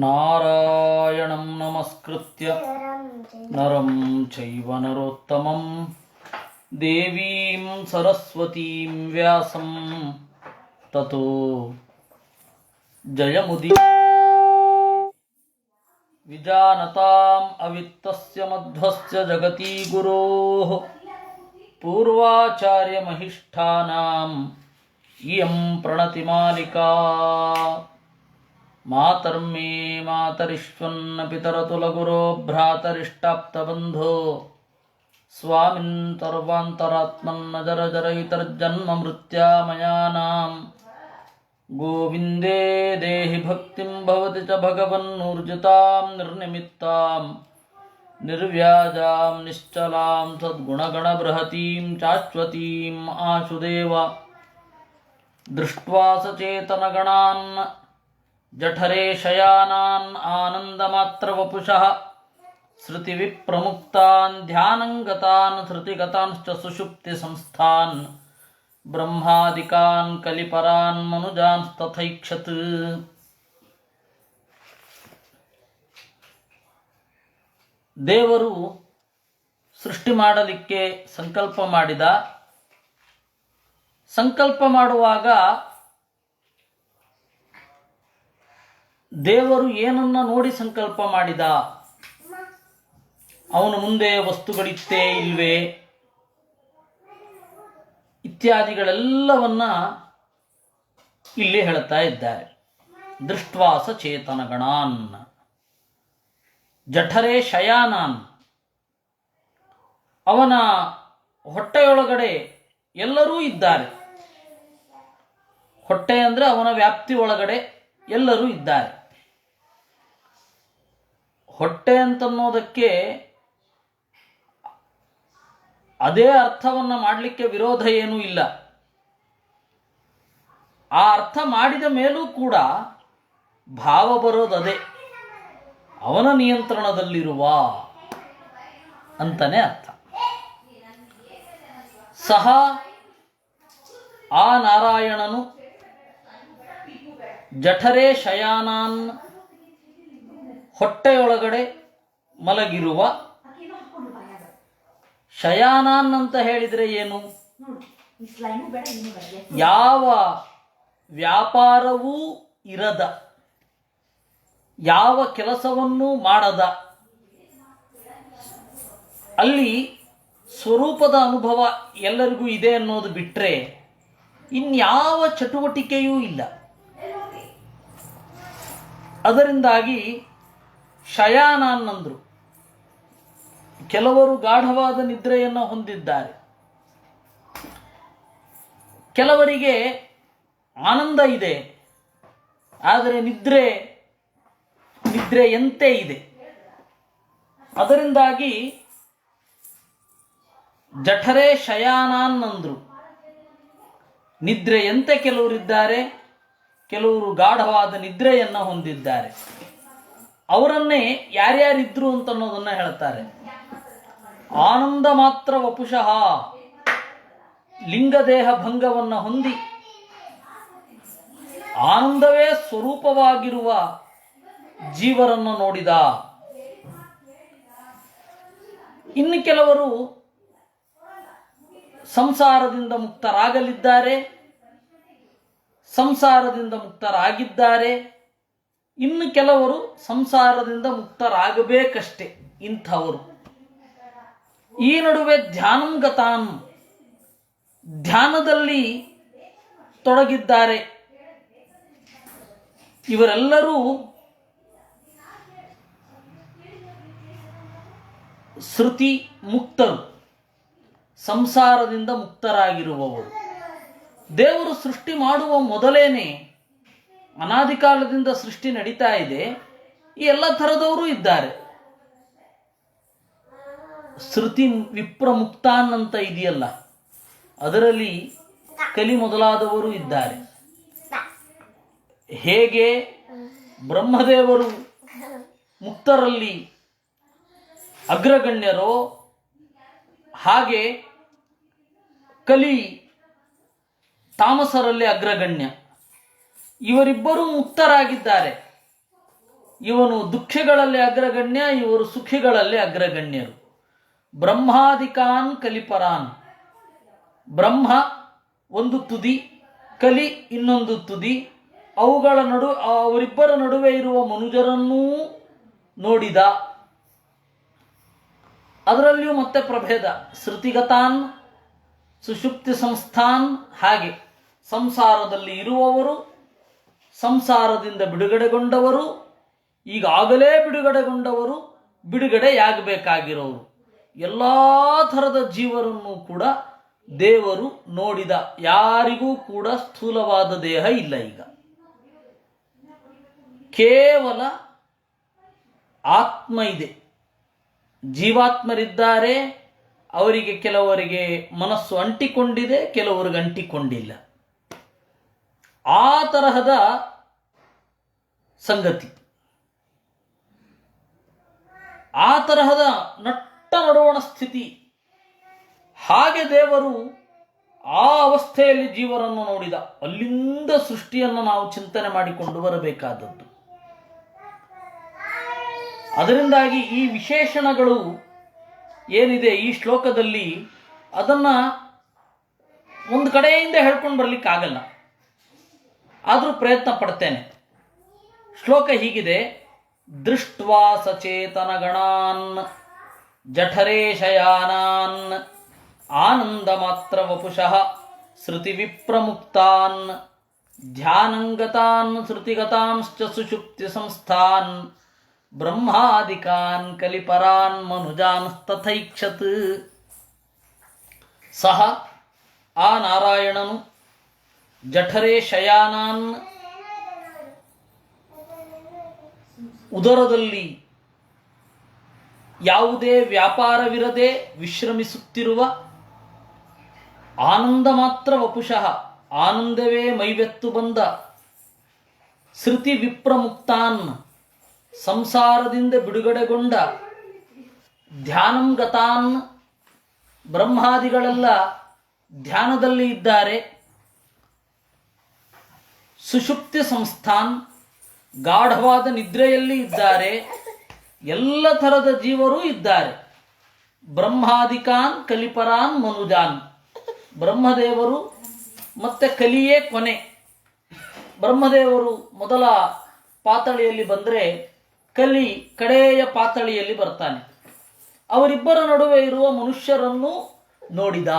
ನಾರಾಯಣಂ ನಮಸ್ಕೃತ್ಯ ನರಂ ಚೈವ ನರೋತ್ತಮಂ ದೇವೀಂ ಸರಸ್ವತೀಂ ವ್ಯಾಸಂ ತತೋ ಜಯಮುದಿ ವಿಜಾನತಾಂ ಅವಿತ್ತಸ್ಯ ಮಧ್ವಸ್ಯ ಜಗತಿ ಗುರೋಃ ಪೂರ್ವಾಚಾರ್ಯಮಹಿಷ್ಠಾನಾಂ ಇಯಂ ಪ್ರಣತಿಮಾಲಿಕಾ ಮಾತರ್ಮೇ ಮಾತರಿಶ್ವನ್ನ ಪಿತರತುಲಗುರೋ ಭ್ರಾತರಿಷ್ಟಾಪ್ತಬಂಧೋ ಸ್ವಾಮಿನ್ ಸರ್ವಾಂತರಾತ್ಮನ್ನ ಜರ ಜರಯಿತರ್ಜನ್ಮ ಮೃತ್ಯಾಮಯಾನಾಂ ಗೋವಿಂದೇ ದೇಹಿ ಭಕ್ತಿಂ ಭವತಿ ಚ ಭಗವನ್ನೂರ್ಜಿತಾಂ ನಿರ್ನಿಮಿತ್ತಾಂ ನಿರ್ವ್ಯಾಜಾಂ ನಿಶ್ಚಲಾಂ ಸದ್ಗುಣಗಣಬೃಹತೀಂ ಶಾಶ್ವತೀಂ ಆಶುದೇವ ದೃಷ್ಟ್ವಾ ಸಚೇತನಗಣಾನ್ ಜಠರೇ ಶಯಾನಾನ್ ಆನಂದಮಾತ್ರವಪುಷಃ ಶ್ರುತಿವಿಪ್ರಮುಕ್ತಾನ್ ಧ್ಯಾನಂಗತಾನ್ ಶ್ರುತಿಗತಾಂಶ್ಚ ಸುಷುಪ್ತಿ ಸಂಸ್ಥಾನ್ ಬ್ರಹ್ಮಾದಿಕಾನ್ ಕಲಿಪರಾನ್ ಮನುಜಾಂಸ್ತಥೈಕ್ಷತ್. ದೇವರು ಸೃಷ್ಟಿ ಮಾಡಲಿಕ್ಕೆ ಸಂಕಲ್ಪ ಮಾಡಿದ. ಸಂಕಲ್ಪ ಮಾಡುವಾಗ ದೇವರು ಏನನ್ನ ನೋಡಿ ಸಂಕಲ್ಪ ಮಾಡಿದ? ಅವನು ಮುಂದೆ ವಸ್ತುಗಳಿತ್ತೇ ಇಲ್ವೇ ಇತ್ಯಾದಿಗಳೆಲ್ಲವನ್ನ ಇಲ್ಲಿ ಹೇಳ್ತಾ ಇದ್ದಾರೆ. ದೃಷ್ಟ್ವಾಸ ಚೇತನಗಣಾನ್ ಜಠರೇ ಶಯಾನಾನ್, ಅವನ ಹೊಟ್ಟೆಯೊಳಗಡೆ ಎಲ್ಲರೂ ಇದ್ದಾರೆ. ಹೊಟ್ಟೆ ಅಂದರೆ ಅವನ ವ್ಯಾಪ್ತಿ ಒಳಗಡೆ ಎಲ್ಲರೂ ಇದ್ದಾರೆ. ಹೊಟ್ಟೆ ಅಂತನ್ನೋದಕ್ಕೆ ಅದೇ ಅರ್ಥವನ್ನು ಮಾಡಲಿಕ್ಕೆ ವಿರೋಧ ಏನೂ ಇಲ್ಲ. ಆ ಅರ್ಥ ಮಾಡಿದ ಮೇಲೂ ಕೂಡ ಭಾವ ಬರೋದದೇ, ಅವನ ನಿಯಂತ್ರಣದಲ್ಲಿರುವ ಅಂತಾನೆ ಅರ್ಥ. ಸಹ ಆ ನಾರಾಯಣನು ಜಠರೇ ಶಯಾನಾನ್, ಹೊಟ್ಟೆಯೊಳಗಡೆ ಮಲಗಿರುವ. ಶಯಾನಾನ್ ಅಂತ ಹೇಳಿದರೆ ಏನು? ಯಾವ ವ್ಯಾಪಾರವೂ ಇರದ, ಯಾವ ಕೆಲಸವನ್ನೂ ಮಾಡದ, ಅಲ್ಲಿ ಸ್ವರೂಪದ ಅನುಭವ ಎಲ್ಲರಿಗೂ ಇದೆ ಅನ್ನೋದು ಬಿಟ್ಟರೆ ಇನ್ಯಾವ ಚಟುವಟಿಕೆಯೂ ಇಲ್ಲ. ಅದರಿಂದಾಗಿ ಶಯಾನಾನ್ ಅಂದರು. ಕೆಲವರು ಗಾಢವಾದ ನಿದ್ರೆಯನ್ನು ಹೊಂದಿದ್ದಾರೆ, ಕೆಲವರಿಗೆ ಆನಂದ ಇದೆ, ಆದರೆ ನಿದ್ರೆಯಂತೆ ಇದೆ. ಅದರಿಂದಾಗಿ ಜಠರೇ ಶಯಾನಾನ್ ಅಂದರು. ನಿದ್ರೆಯಂತೆ ಕೆಲವರಿದ್ದಾರೆ, ಕೆಲವರು ಗಾಢವಾದ ನಿದ್ರೆಯನ್ನು ಹೊಂದಿದ್ದಾರೆ. ಅವರನ್ನೇ ಯಾರ್ಯಾರಿದ್ರು ಅಂತ ಅನ್ನೋದನ್ನ ಹೇಳ್ತಾರೆ. ಆನಂದ ಮಾತ್ರ ವಪುಷಃ, ಲಿಂಗದೇಹ ಭಂಗವನ್ನು ಹೊಂದಿ ಆನಂದವೇ ಸ್ವರೂಪವಾಗಿರುವ ಜೀವರನ್ನು ನೋಡಿದ. ಇನ್ನು ಕೆಲವರು ಸಂಸಾರದಿಂದ ಮುಕ್ತರಾಗಲಿದ್ದಾರೆ, ಸಂಸಾರದಿಂದ ಮುಕ್ತರಾಗಿದ್ದಾರೆ. ಇನ್ನು ಕೆಲವರು ಸಂಸಾರದಿಂದ ಮುಕ್ತರಾಗಬೇಕಷ್ಟೆ ಇಂಥವರು. ಈ ನಡುವೆ ಧ್ಯಾನಂಗತಾನ್, ಧ್ಯಾನದಲ್ಲಿ ತೊಡಗಿದ್ದಾರೆ. ಇವರೆಲ್ಲರೂ ಶ್ರುತಿ ಮುಕ್ತರು, ಸಂಸಾರದಿಂದ ಮುಕ್ತರಾಗಿರುವವರು. ದೇವರು ಸೃಷ್ಟಿ ಮಾಡುವ ಮೊದಲೇನೆ, ಅನಾದಿ ಕಾಲದಿಂದ ಸೃಷ್ಟಿ ನಡೀತಾ ಇದೆ, ಈ ಎಲ್ಲ ಥರದವರು ಇದ್ದಾರೆ. ಶ್ರುತಿ ವಿಪ್ರಮುಕ್ತಾನ್ ಅಂತ ಇದೆಯಲ್ಲ, ಅದರಲ್ಲಿ ಕಲಿ ಮೊದಲಾದವರು ಇದ್ದಾರೆ. ಹೇಗೆ ಬ್ರಹ್ಮದೇವರು ಮುಕ್ತರಲ್ಲಿ ಅಗ್ರಗಣ್ಯರೋ ಹಾಗೆ ಕಲಿ ತಾಮಸರಲ್ಲಿ ಅಗ್ರಗಣ್ಯ. ಇವರಿಬ್ಬರೂ ಮುಕ್ತರಾಗಿದ್ದಾರೆ. ಇವನು ದುಃಖಿಗಳಲ್ಲಿ ಅಗ್ರಗಣ್ಯ, ಇವರು ಸುಖಿಗಳಲ್ಲಿ ಅಗ್ರಗಣ್ಯರು. ಬ್ರಹ್ಮಾದಿಕಾನ್ ಕಲಿಪರಾನ್, ಬ್ರಹ್ಮ ಒಂದು ತುದಿ, ಕಲಿ ಇನ್ನೊಂದು ತುದಿ, ಅವರಿಬ್ಬರ ನಡುವೆ ಇರುವ ಮನುಜರನ್ನೂ ನೋಡಿದ. ಅದರಲ್ಲಿಯೂ ಮತ್ತೆ ಪ್ರಭೇದ, ಶ್ರುತಿಗತಾನ್, ಸುಷುಪ್ತಿ ಸಂಸ್ಥಾನ್. ಹಾಗೆ ಸಂಸಾರದಲ್ಲಿ ಇರುವವರು, ಸಂಸಾರದಿಂದ ಬಿಡುಗಡೆಗೊಂಡವರು, ಈಗಾಗಲೇ ಬಿಡುಗಡೆಗೊಂಡವರು, ಬಿಡುಗಡೆಯಾಗಬೇಕಾಗಿರೋರು, ಎಲ್ಲ ಥರದ ಜೀವರನ್ನು ಕೂಡ ದೇವರು ನೋಡಿದ. ಯಾರಿಗೂ ಕೂಡ ಸ್ಥೂಲವಾದ ದೇಹ ಇಲ್ಲ. ಈಗ ಕೇವಲ ಆತ್ಮ ಇದೆ. ಜೀವಾತ್ಮರಿದ್ದಾರೆ. ಅವರಿಗೆ ಕೆಲವರಿಗೆ ಮನಸ್ಸು ಅಂಟಿಕೊಂಡಿದೆ, ಕೆಲವರಿಗೆ ಅಂಟಿಕೊಂಡಿಲ್ಲ. ಆ ತರಹದ ಸಂಗತಿ, ಆ ತರಹದ ನಟ್ಟ ನಡುವಣ ಸ್ಥಿತಿ. ಹಾಗೆ ದೇವರು ಆ ಅವಸ್ಥೆಯಲ್ಲಿ ಜೀವರನ್ನು ನೋಡಿದ. ಅಲ್ಲಿಂದ ಸೃಷ್ಟಿಯನ್ನು ನಾವು ಚಿಂತನೆ ಮಾಡಿಕೊಂಡು ಬರಬೇಕಾದದ್ದು. ಅದರಿಂದಾಗಿ ಈ ವಿಶೇಷಣಗಳು ಏನಿದೆ ಈ ಶ್ಲೋಕದಲ್ಲಿ, ಅದನ್ನು ಒಂದು ಕಡೆಯಿಂದ ಹೇಳ್ಕೊಂಡು ಬರಲಿಕ್ಕಾಗಲ್ಲ. ಆದರೂ ಪ್ರಯತ್ನ ಪಡ್ತೇನೆ. ಶ್ಲೋಕ ಹೀಗಿದೆ: ದೃಷ್ಟ್ವಾ ಸಚೇತನ ಗಣಾನ್ ಜಠರೇ ಶಯಾನಾನ್ ಆನಂದ ಮಾತ್ರ ವಪುಷಃ ಶ್ರುತಿ ವಿಪ್ರಮುಕ್ತಾನ್ ಧ್ಯಾನಂಗತಾನ್ ಶ್ರುತಿಗತಾಂಶ್ಚ ಸುಷುಪ್ತಿ ಸಂಸ್ಥಾನ್ ಬ್ರಹ್ಮಾದಿಕಾನ್ ಕಲಿಪರಾನ್ ಮನುಜಾನ್ ತಥೈಕ್ಷತ್. ಸಹ ಆ ನಾರಾಯಣನು ಜಠರೇ ಶಯಾನಾನ್, ಉದರದಲ್ಲಿ ಯಾವುದೇ ವ್ಯಾಪಾರವಿರದೆ ವಿಶ್ರಮಿಸುತ್ತಿರುವ, ಆನಂದ ಮಾತ್ರ ವಪುಷಃ, ಆನಂದವೇ ಮೈವೆತ್ತು ಬಂದ, ಶ್ರುತಿ ವಿಪ್ರಮುಕ್ತಾನ್, ಸಂಸಾರದಿಂದ ಬಿಡುಗಡೆಗೊಂಡ, ಧ್ಯಾನಂ ಗತಾನ್, ಬ್ರಹ್ಮಾದಿಗಳೆಲ್ಲ ಧ್ಯಾನದಲ್ಲಿ ಇದ್ದಾರೆ, ಸುಷುಪ್ತಿ ಸಂಸ್ಥಾನ್, ಗಾಢವಾದ ನಿದ್ರೆಯಲ್ಲಿ ಇದ್ದಾರೆ, ಎಲ್ಲ ಥರದ ಜೀವರೂ ಇದ್ದಾರೆ. ಬ್ರಹ್ಮಾದಿಕಾನ್ ಕಲಿಪರಾನ್ ಮನುಜಾನ್, ಬ್ರಹ್ಮದೇವರು ಮತ್ತೆ ಕಲಿಯೇ ಕೊನೆ. ಬ್ರಹ್ಮದೇವರು ಮೊದಲ ಪಾತಳಿಯಲ್ಲಿ ಬಂದರೆ ಕಲಿ ಕಡೆಯ ಪಾತಳಿಯಲ್ಲಿ ಬರ್ತಾನೆ. ಅವರಿಬ್ಬರ ನಡುವೆ ಇರುವ ಮನುಷ್ಯರನ್ನು ನೋಡಿದ.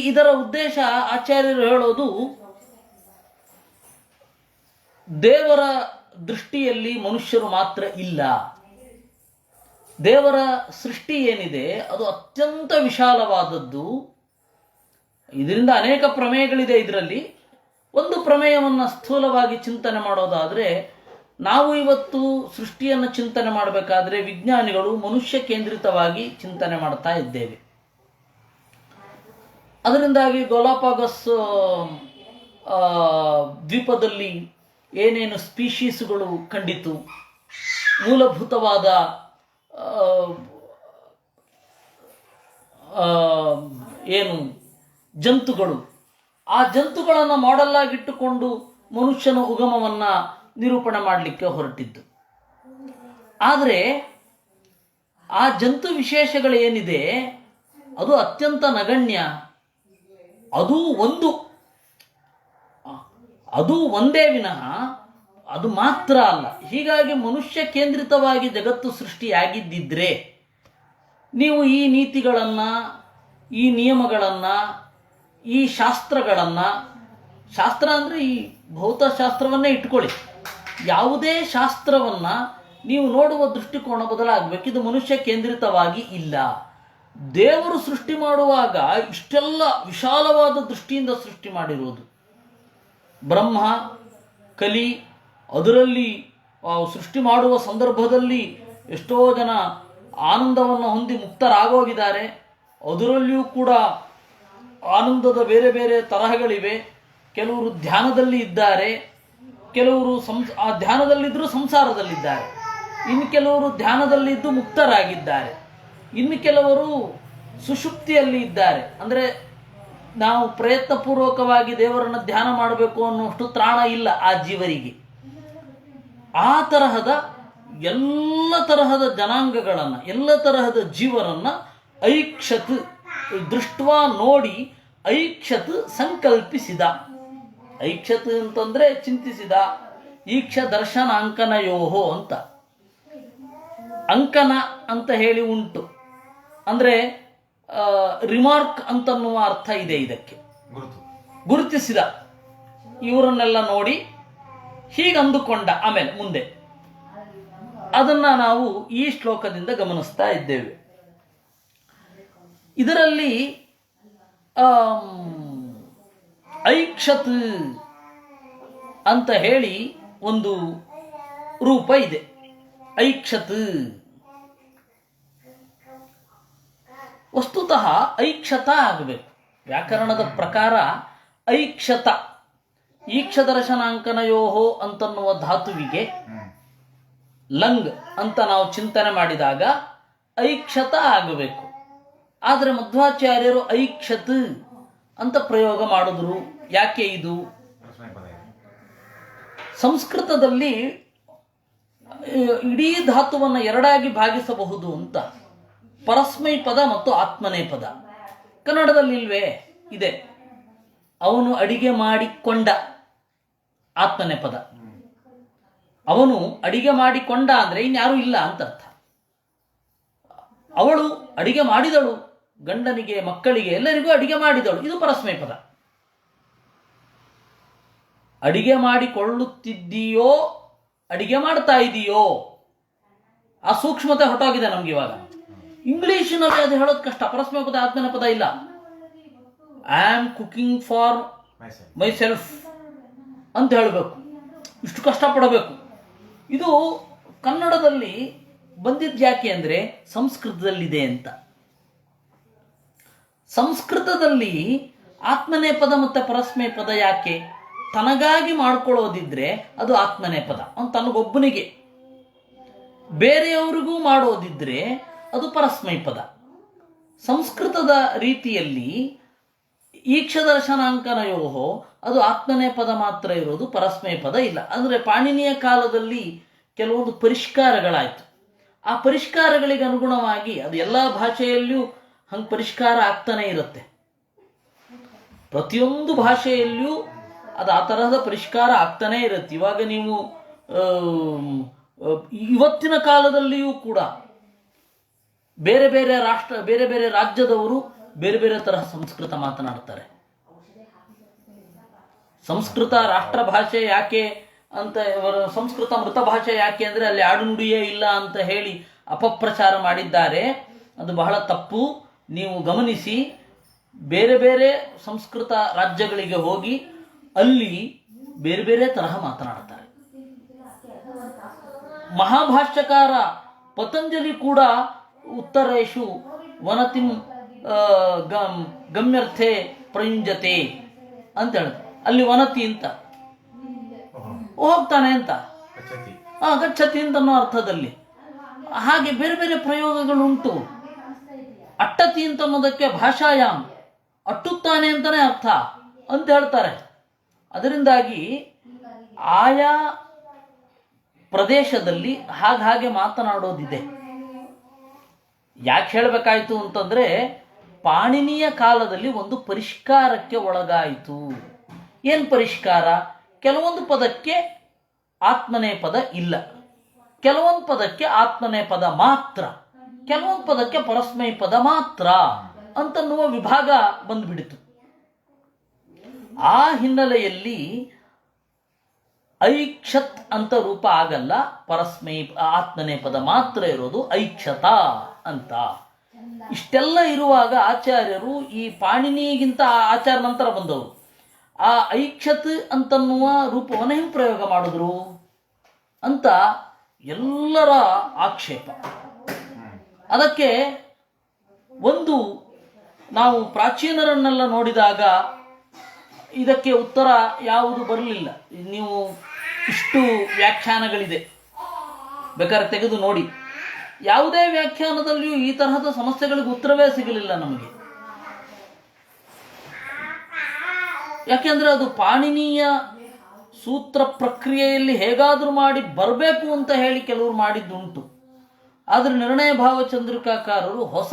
ಇದರ ಉದ್ದೇಶ ಆಚಾರ್ಯರು ಹೇಳೋದು, ದೇವರ ದೃಷ್ಟಿಯಲ್ಲಿ ಮನುಷ್ಯರು ಮಾತ್ರ ಇಲ್ಲ. ದೇವರ ಸೃಷ್ಟಿ ಏನಿದೆ ಅದು ಅತ್ಯಂತ ವಿಶಾಲವಾದದ್ದು. ಇದರಿಂದ ಅನೇಕ ಪ್ರಮೇಯಗಳಿದೆ. ಇದರಲ್ಲಿ ಒಂದು ಪ್ರಮೇಯವನ್ನು ಸ್ಥೂಲವಾಗಿ ಚಿಂತನೆ ಮಾಡೋದಾದರೆ, ನಾವು ಇವತ್ತು ಸೃಷ್ಟಿಯನ್ನು ಚಿಂತನೆ ಮಾಡಬೇಕಾದ್ರೆ ವಿಜ್ಞಾನಿಗಳು ಮನುಷ್ಯ ಕೇಂದ್ರಿತವಾಗಿ ಚಿಂತನೆ ಮಾಡ್ತಾ ಇದ್ದೇವೆ. ಅದರಿಂದಾಗಿ ಗೋಲಾಪಾಗಸ್ ದ್ವೀಪದಲ್ಲಿ ಏನೇನು ಸ್ಪೀಶೀಸ್ಗಳು ಕಂಡಿತು, ಮೂಲಭೂತವಾದ ಏನು ಜಂತುಗಳು, ಆ ಜಂತುಗಳನ್ನು ಮಾಡೆಲ್ ಆಗಿಟ್ಟುಕೊಂಡು ಮನುಷ್ಯನ ಉಗಮವನ್ನು ನಿರೂಪಣೆ ಮಾಡಲಿಕ್ಕೆ ಹೊರಟಿದ್ದು. ಆದರೆ ಆ ಜಂತು ವಿಶೇಷಗಳೇನಿದೆ ಅದು ಅತ್ಯಂತ ನಗಣ್ಯ. ಅದು ಒಂದೇ ವಿನಃ ಅದು ಮಾತ್ರ ಅಲ್ಲ. ಹೀಗಾಗಿ ಮನುಷ್ಯ ಕೇಂದ್ರಿತವಾಗಿ ಜಗತ್ತು ಸೃಷ್ಟಿಯಾಗಿದ್ದಿದ್ರೆ ನೀವು ಈ ನೀತಿಗಳನ್ನು, ಈ ನಿಯಮಗಳನ್ನು, ಈ ಶಾಸ್ತ್ರಗಳನ್ನು, ಶಾಸ್ತ್ರ ಅಂದರೆ ಈ ಭೌತಶಾಸ್ತ್ರವನ್ನೇ ಇಟ್ಕೊಳ್ಳಿ, ಯಾವುದೇ ಶಾಸ್ತ್ರವನ್ನು ನೀವು ನೋಡುವ ದೃಷ್ಟಿಕೋನ ಬದಲಾಗಬೇಕು. ಇದು ಮನುಷ್ಯ ಕೇಂದ್ರಿತವಾಗಿ ಇಲ್ಲ. ದೇವರು ಸೃಷ್ಟಿ ಮಾಡುವಾಗ ಇಷ್ಟೆಲ್ಲ ವಿಶಾಲವಾದ ದೃಷ್ಟಿಯಿಂದ ಸೃಷ್ಟಿ ಮಾಡಿರುವುದು. ಬ್ರಹ್ಮ, ಕಲಿ, ಅದರಲ್ಲಿ ಸೃಷ್ಟಿ ಮಾಡುವ ಸಂದರ್ಭದಲ್ಲಿ ಎಷ್ಟೋ ಜನ ಆನಂದವನ್ನು ಹೊಂದಿ ಮುಕ್ತರಾಗೋಗಿದ್ದಾರೆ. ಅದರಲ್ಲಿಯೂ ಕೂಡ ಆನಂದದ ಬೇರೆ ಬೇರೆ ತರಹಗಳಿವೆ. ಕೆಲವರು ಧ್ಯಾನದಲ್ಲಿ ಇದ್ದಾರೆ, ಕೆಲವರು ಆ ಧ್ಯಾನದಲ್ಲಿದ್ದರೂ ಸಂಸಾರದಲ್ಲಿದ್ದಾರೆ, ಇನ್ನು ಕೆಲವರು ಧ್ಯಾನದಲ್ಲಿದ್ದು ಮುಕ್ತರಾಗಿದ್ದಾರೆ, ಇನ್ನು ಕೆಲವರು ಸುಷುಪ್ತಿಯಲ್ಲಿ ಇದ್ದಾರೆ. ಅಂದರೆ ನಾವು ಪ್ರಯತ್ನಪೂರ್ವಕವಾಗಿ ದೇವರನ್ನು ಧ್ಯಾನ ಮಾಡಬೇಕು ಅನ್ನುವಷ್ಟು ತ್ರಾಣ ಇಲ್ಲ ಆ ಜೀವರಿಗೆ. ಆ ತರಹದ ಎಲ್ಲ ತರಹದ ಜನಾಂಗಗಳನ್ನು, ಎಲ್ಲ ತರಹದ ಜೀವರನ್ನು ಐಕ್ಷತ್ ದೃಷ್ಟ್ವಾ ನೋಡಿ ಐಕ್ಷತ್ ಸಂಕಲ್ಪಿಸಿದ. ಐಕ್ಷತ್ ಅಂತಂದ್ರೆ ಚಿಂತಿಸಿದ. ಈಕ್ಷ ದರ್ಶನ ಅಂಕನಯೋಹೋ ಅಂತ. ಅಂಕನ ಅಂತ ಹೇಳಿ ಉಂಟು, ಅಂದರೆ ರಿಮಾರ್ಕ್ ಅಂತನ್ನುವ ಅರ್ಥ ಇದೆ ಇದಕ್ಕೆ. ಗುರುತಿಸಿದ, ಇವರನ್ನೆಲ್ಲ ನೋಡಿ ಹೀಗಂದುಕೊಂಡ. ಆಮೇಲೆ ಮುಂದೆ ಅದನ್ನ ನಾವು ಈ ಶ್ಲೋಕದಿಂದ ಗಮನಿಸ್ತಾ ಇದ್ದೇವೆ. ಇದರಲ್ಲಿ ಐಕ್ಷತ್ ಅಂತ ಹೇಳಿ ಒಂದು ರೂಪ ಇದೆ. ಐಕ್ಷತ್ ವಸ್ತುತಃ ಐಕ್ಷತ ಆಗಬೇಕು. ವ್ಯಾಕರಣದ ಪ್ರಕಾರ ಐಕ್ಷತ ಈಕ್ಷದರ್ಶನಾಂಕನಯೋಹೋ ಅಂತನ್ನುವ ಧಾತುವಿಗೆ ಲಂಗ್ ಅಂತ ನಾವು ಚಿಂತನೆ ಮಾಡಿದಾಗ ಐಕ್ಷತ ಆಗಬೇಕು. ಆದರೆ ಮಧ್ವಾಚಾರ್ಯರು ಐಕ್ಷತ್ ಅಂತ ಪ್ರಯೋಗ ಮಾಡಿದ್ರು. ಯಾಕೆ ಇದು? ಸಂಸ್ಕೃತದಲ್ಲಿ ಇಡೀ ಧಾತುವನ್ನು ಎರಡಾಗಿ ಭಾಗಿಸಬಹುದು ಅಂತ. ಪರಸ್ಮೈ ಪದ ಮತ್ತು ಆತ್ಮನೇ ಪದ. ಕನ್ನಡದಲ್ಲಿ ಇಲ್ವೇ? ಇದೆ. ಅವನು ಅಡಿಗೆ ಮಾಡಿಕೊಂಡ, ಆತ್ಮನೇ ಪದ. ಅವನು ಅಡಿಗೆ ಮಾಡಿಕೊಂಡ ಅಂದ್ರೆ ಇನ್ಯಾರೂ ಇಲ್ಲ ಅಂತ ಅರ್ಥ. ಅವಳು ಅಡಿಗೆ ಮಾಡಿದಳು, ಗಂಡನಿಗೆ ಮಕ್ಕಳಿಗೆ ಎಲ್ಲರಿಗೂ ಅಡಿಗೆ ಮಾಡಿದಳು, ಇದು ಪರಸ್ಮೈ ಪದ. ಅಡಿಗೆ ಮಾಡಿಕೊಳ್ಳುತ್ತಿದ್ದೀಯೋ ಅಡಿಗೆ ಮಾಡ್ತಾ ಇದೆಯೋ, ಆ ಸೂಕ್ಷ್ಮತೆ ಹೊರಟೋಗಿದೆ ನಮ್ಗೆ ಇವಾಗ. ಇಂಗ್ಲಿಷಿನಲ್ಲಿ ಅದು ಹೇಳೋದು ಕಷ್ಟ. ಪರಸ್ಮೈ ಪದ ಆತ್ಮನ ಪದ ಇಲ್ಲ. I am cooking for my self ಅಂತ ಹೇಳಬೇಕು. ಇಷ್ಟು ಕಷ್ಟಪಡಬೇಕು. ಇದು ಕನ್ನಡದಲ್ಲಿ ಬಂದಿದ್ದು ಯಾಕೆ ಅಂದರೆ ಸಂಸ್ಕೃತದಲ್ಲಿದೆ ಅಂತ. ಸಂಸ್ಕೃತದಲ್ಲಿ ಆತ್ಮನೇ ಪದ ಮತ್ತು ಪರಸ್ಮೈ ಪದ ಯಾಕೆ? ತನಗಾಗಿ ಮಾಡ್ಕೊಳ್ಳೋದಿದ್ರೆ ಅದು ಆತ್ಮನೇ ಪದ, ಅವನು ತನಗೊಬ್ಬನಿಗೆ. ಬೇರೆಯವರಿಗೂ ಮಾಡೋದಿದ್ರೆ ಅದು ಪರಸ್ಮೈ ಪದ. ಸಂಸ್ಕೃತದ ರೀತಿಯಲ್ಲಿ ಈಕ್ಷದರ್ಶನಾಂಕನಯೋಹೋ ಅದು ಆತ್ಮನೇ ಪದ ಮಾತ್ರ ಇರೋದು, ಪರಸ್ಮೈ ಪದ ಇಲ್ಲ. ಅಂದರೆ ಪಾಣಿನಿಯ ಕಾಲದಲ್ಲಿ ಕೆಲವೊಂದು ಪರಿಷ್ಕಾರಗಳಾಯಿತು. ಆ ಪರಿಷ್ಕಾರಗಳಿಗೆ ಅನುಗುಣವಾಗಿ ಅದು ಎಲ್ಲ ಭಾಷೆಯಲ್ಲಿಯೂ ಹಂಗೆ ಪರಿಷ್ಕಾರ ಆಗ್ತಾನೆ ಇರುತ್ತೆ. ಪ್ರತಿಯೊಂದು ಭಾಷೆಯಲ್ಲಿಯೂ ಅದು ಆ ತರಹದ ಪರಿಷ್ಕಾರ ಆಗ್ತಾನೆ ಇರುತ್ತೆ. ಇವಾಗ ನೀವು ಇವತ್ತಿನ ಕಾಲದಲ್ಲಿಯೂ ಕೂಡ ಬೇರೆ ಬೇರೆ ರಾಜ್ಯದವರು ಬೇರೆ ಬೇರೆ ತರಹ ಸಂಸ್ಕೃತ ಮಾತನಾಡ್ತಾರೆ. ಸಂಸ್ಕೃತ ರಾಷ್ಟ್ರ ಭಾಷೆ ಯಾಕೆ ಅಂತ, ಸಂಸ್ಕೃತ ಮೃತ ಭಾಷೆ ಯಾಕೆ ಅಂದರೆ ಅಲ್ಲಿ ಆಡುನುಡಿಯೇ ಇಲ್ಲ ಅಂತ ಹೇಳಿ ಅಪಪ್ರಚಾರ ಮಾಡಿದ್ದಾರೆ. ಅದು ಬಹಳ ತಪ್ಪು. ನೀವು ಗಮನಿಸಿ, ಬೇರೆ ಬೇರೆ ಸಂಸ್ಕೃತ ರಾಜ್ಯಗಳಿಗೆ ಹೋಗಿ ಅಲ್ಲಿ ಬೇರೆ ಬೇರೆ ತರಹ ಮಾತನಾಡ್ತಾರೆ. ಮಹಾಭಾಷ್ಯಕಾರ ಪತಂಜಲಿ ಕೂಡ ಉತ್ತರೇಶು ವನತಿಂ ಗಮ್ಯರ್ಥೆ ಪ್ರಯುಂಜತೆ ಅಂತ ಹೇಳಿದ್ರು. ಅಲ್ಲಿ ವನತಿ ಅಂತ ಹೋಗ್ತಾನೆ ಅಂತ, ಗಚ್ಚತಿ ಅಂತ ಅನ್ನೋ ಅರ್ಥದಲ್ಲಿ. ಹಾಗೆ ಬೇರೆ ಬೇರೆ ಪ್ರಯೋಗಗಳುಂಟು. ಅಟ್ಟತಿ ಅಂತ ಅನ್ನೋದಕ್ಕೆ ಭಾಷಾಯಾಮ್ ಅಟ್ಟುತ್ತಾನೆ ಅಂತಾನೆ ಅರ್ಥ ಅಂತ ಹೇಳ್ತಾರೆ. ಅದರಿಂದಾಗಿ ಆಯಾ ಪ್ರದೇಶದಲ್ಲಿ ಹಾಗೆ ಮಾತನಾಡೋದಿದೆ. ಯಾಕೆ ಹೇಳಬೇಕಾಯಿತು ಅಂತಂದರೆ, ಪಾಣಿನಿಯ ಕಾಲದಲ್ಲಿ ಒಂದು ಪರಿಷ್ಕಾರಕ್ಕೆ ಒಳಗಾಯಿತು. ಏನು ಪರಿಷ್ಕಾರ? ಕೆಲವೊಂದು ಪದಕ್ಕೆ ಆತ್ಮನೇ ಪದ ಇಲ್ಲ, ಕೆಲವೊಂದು ಪದಕ್ಕೆ ಆತ್ಮನೇ ಪದ ಮಾತ್ರ, ಕೆಲವೊಂದು ಪದಕ್ಕೆ ಪರಸ್ಮೈ ಪದ ಮಾತ್ರ ಅಂತನ್ನುವ ವಿಭಾಗ ಬಂದ್ಬಿಡಿತು. ಆ ಹಿನ್ನೆಲೆಯಲ್ಲಿ ಐಕ್ಷತ್ ಅಂತ ರೂಪ ಆಗಲ್ಲ, ಪರಸ್ಮೈ ಆತ್ಮನೇ ಪದ ಮಾತ್ರ ಇರೋದು, ಐಕ್ಷತ ಅಂತ. ಇಷ್ಟೆಲ್ಲ ಇರುವಾಗ ಆಚಾರ್ಯರು ಈ ಪಾಣಿನಿಗಿಂತ ಆಚಾರ್ಯ ನಂತರ ಬಂದವರು ಆ ಐಕ್ಷತ್ ಅಂತನ್ನುವ ರೂಪವನ್ನು ಹೆಂಗೆ ಪ್ರಯೋಗ ಮಾಡಿದ್ರು ಅಂತ ಎಲ್ಲರ ಆಕ್ಷೇಪ. ಅದಕ್ಕೆ ಒಂದು ನಾವು ಪ್ರಾಚೀನರನ್ನೆಲ್ಲ ನೋಡಿದಾಗ ಇದಕ್ಕೆ ಉತ್ತರ ಯಾವುದು ಬರಲಿಲ್ಲ. ನೀವು ಇಷ್ಟು ವ್ಯಾಖ್ಯಾನಗಳಿದೆ, ಬೇಕಾದ್ರೆ ತೆಗೆದು ನೋಡಿ. ಯಾವುದೇ ವ್ಯಾಖ್ಯಾನದಲ್ಲಿಯೂ ಈ ತರಹದ ಸಮಸ್ಯೆಗಳಿಗೆ ಉತ್ತರವೇ ಸಿಗಲಿಲ್ಲ ನಮಗೆ. ಯಾಕೆಂದ್ರೆ ಅದು ಪಾಣಿನಿಯ ಸೂತ್ರ ಪ್ರಕ್ರಿಯೆಯಲ್ಲಿ ಹೇಗಾದರೂ ಮಾಡಿ ಬರಬೇಕು ಅಂತ ಹೇಳಿ ಕೆಲವರು ಮಾಡಿದ್ದುಂಟು. ಆದರೆ ನಿರ್ಣಯ ಭಾವಚಂದ್ರಿಕಾಕಾರರು ಹೊಸ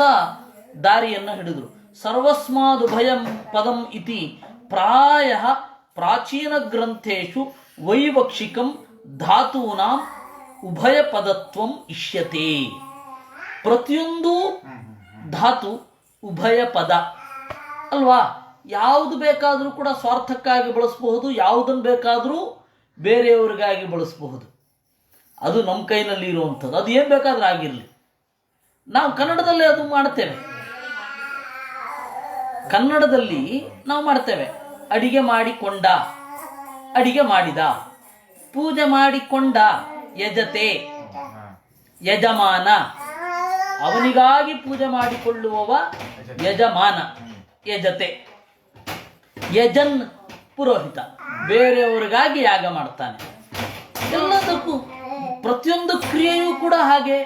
ದಾರಿಯನ್ನು ಹಿಡಿದರು. ಸರ್ವಸ್ಮಾದುಭಯಂ ಪದಂ ಇತಿ ಪ್ರಾಯ ಪ್ರಾಚೀನ ಗ್ರಂಥೇಶು ವೈವಕ್ಷಿಕಂ ಧಾತೂನಾಂ ಉಭಯ ಪದತ್ವಂ ಇಷ್ಯತೆ. ಪ್ರತಿಯೊಂದು ಧಾತು ಉಭಯ ಪದ ಅಲ್ವಾ? ಯಾವುದು ಬೇಕಾದರೂ ಕೂಡ ಸ್ವಾರ್ಥಕ್ಕಾಗಿ ಬಳಸಬಹುದು, ಯಾವುದನ್ನು ಬೇಕಾದರೂ ಬೇರೆಯವರಿಗಾಗಿ ಬಳಸಬಹುದು. ಅದು ನಮ್ಮ ಕೈನಲ್ಲಿ ಇರುವಂಥದ್ದು. ಅದು ಏನು ಬೇಕಾದ್ರೂ ಆಗಿರಲಿ. ನಾವು ಕನ್ನಡದಲ್ಲೇ ಅದು ಮಾಡ್ತೇವೆ. ಕನ್ನಡದಲ್ಲಿ ನಾವು ಮಾಡ್ತೇವೆ. ಅಡಿಗೆ ಮಾಡಿಕೊಂಡ, ಅಡಿಗೆ ಮಾಡಿದ. ಪೂಜೆ ಮಾಡಿಕೊಂಡ, ಯಜತೆ, ಯಜಮಾನ. ಅವನಿಗಾಗಿ ಪೂಜೆ ಮಾಡಿಕೊಳ್ಳುವವ ಯಜಮಾನ, ಯಜತೆ. ಯಜನ್ ಪುರೋಹಿತ, ಬೇರೆಯವರಿಗಾಗಿ ಯಾಗ ಮಾಡ್ತಾನೆ. ಎಲ್ಲದಕ್ಕೂ ಪ್ರತಿಯೊಂದು ಕ್ರಿಯೆಯೂ ಕೂಡ ಹಾಗೆ.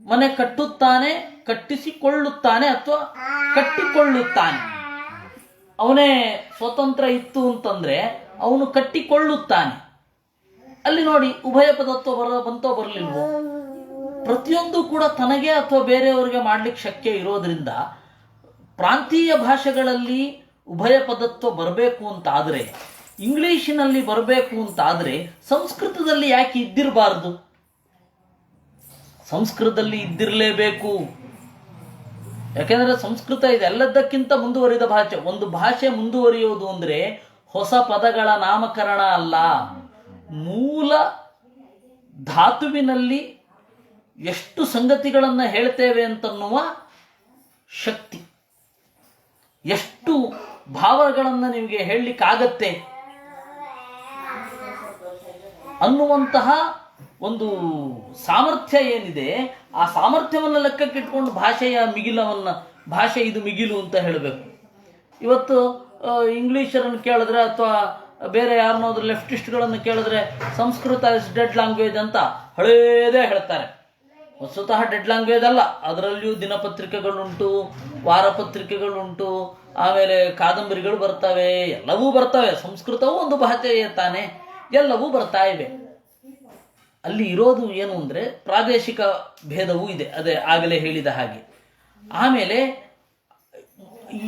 ಮನೆ ಕಟ್ಟುತ್ತಾನೆ, ಕಟ್ಟಿಸಿಕೊಳ್ಳುತ್ತಾನೆ ಅಥವಾ ಕಟ್ಟಿಕೊಳ್ಳುತ್ತಾನೆ. ಅವನೇ ಸ್ವತಂತ್ರ ಇತ್ತು ಅಂತಂದ್ರೆ ಅವನು ಕಟ್ಟಿಕೊಳ್ಳುತ್ತಾನೆ. ಅಲ್ಲಿ ನೋಡಿ ಉಭಯ ಪದತ್ವ ಬಂತೋ ಬರಲಿಲ್ವೋ? ಪ್ರತಿಯೊಂದು ಕೂಡ ತನಗೆ ಅಥವಾ ಬೇರೆಯವರಿಗೆ ಮಾಡ್ಲಿಕ್ಕೆ ಶಕ್ಯ ಇರೋದ್ರಿಂದ ಪ್ರಾಂತೀಯ ಭಾಷೆಗಳಲ್ಲಿ ಉಭಯ ಪದತ್ವ ಬರಬೇಕು ಅಂತ ಆದರೆ, ಇಂಗ್ಲಿಷಿನಲ್ಲಿ ಬರಬೇಕು ಅಂತ ಆದರೆ ಸಂಸ್ಕೃತದಲ್ಲಿ ಯಾಕೆ ಇದ್ದಿರಬಾರದು? ಸಂಸ್ಕೃತದಲ್ಲಿ ಇದ್ದಿರಲೇಬೇಕು. ಯಾಕೆಂದ್ರೆ ಸಂಸ್ಕೃತ ಇದೆ ಎಲ್ಲದಕ್ಕಿಂತ ಮುಂದುವರಿದ ಭಾಷೆ. ಒಂದು ಭಾಷೆ ಮುಂದುವರಿಯೋದು ಅಂದ್ರೆ ಹೊಸ ಪದಗಳ ನಾಮಕರಣ ಅಲ್ಲ, ಮೂಲ ಧಾತುವಿನಲ್ಲಿ ಎಷ್ಟು ಸಂಗತಿಗಳನ್ನು ಹೇಳ್ತೇವೆ ಅಂತನ್ನುವ ಶಕ್ತಿ, ಎಷ್ಟು ಭಾವಗಳನ್ನು ನಿಮಗೆ ಹೇಳಲಿಕ್ಕಾಗತ್ತೆ ಅನ್ನುವಂತಹ ಒಂದು ಸಾಮರ್ಥ್ಯ ಏನಿದೆ, ಆ ಸಾಮರ್ಥ್ಯವನ್ನು ಲೆಕ್ಕಕ್ಕಿಟ್ಕೊಂಡು ಭಾಷೆ ಇದು ಮಿಗಿಲು ಅಂತ ಹೇಳಬೇಕು. ಇವತ್ತು ಇಂಗ್ಲೀಷರನ್ನು ಕೇಳಿದ್ರೆ ಅಥವಾ ಬೇರೆ ಯಾರನ್ನಾದ್ರೂ ಲೆಫ್ಟಿಸ್ಟ್ಗಳನ್ನು ಕೇಳಿದ್ರೆ ಸಂಸ್ಕೃತ ಇಸ್ ಡೆಡ್ ಲ್ಯಾಂಗ್ವೇಜ್ ಅಂತ ಹಳೇದೇ ಹೇಳ್ತಾರೆ. ವಸ್ತುತಃ ಡೆಡ್ ಲ್ಯಾಂಗ್ವೇಜ್ ಅಲ್ಲ. ಅದರಲ್ಲಿಯೂ ದಿನಪತ್ರಿಕೆಗಳುಂಟು, ವಾರಪತ್ರಿಕೆಗಳುಂಟು, ಆಮೇಲೆ ಕಾದಂಬರಿಗಳು ಬರ್ತವೆ, ಎಲ್ಲವೂ ಬರ್ತವೆ. ಸಂಸ್ಕೃತವೂ ಒಂದು ಭಾಷೆಯೇ ತಾನೆ, ಎಲ್ಲವೂ ಬರ್ತಾ ಇವೆ. ಅಲ್ಲಿ ಇರೋದು ಏನು ಅಂದರೆ ಪ್ರಾದೇಶಿಕ ಭೇದವೂ ಇದೆ, ಅದೇ ಆಗಲೇ ಹೇಳಿದ ಹಾಗೆ. ಆಮೇಲೆ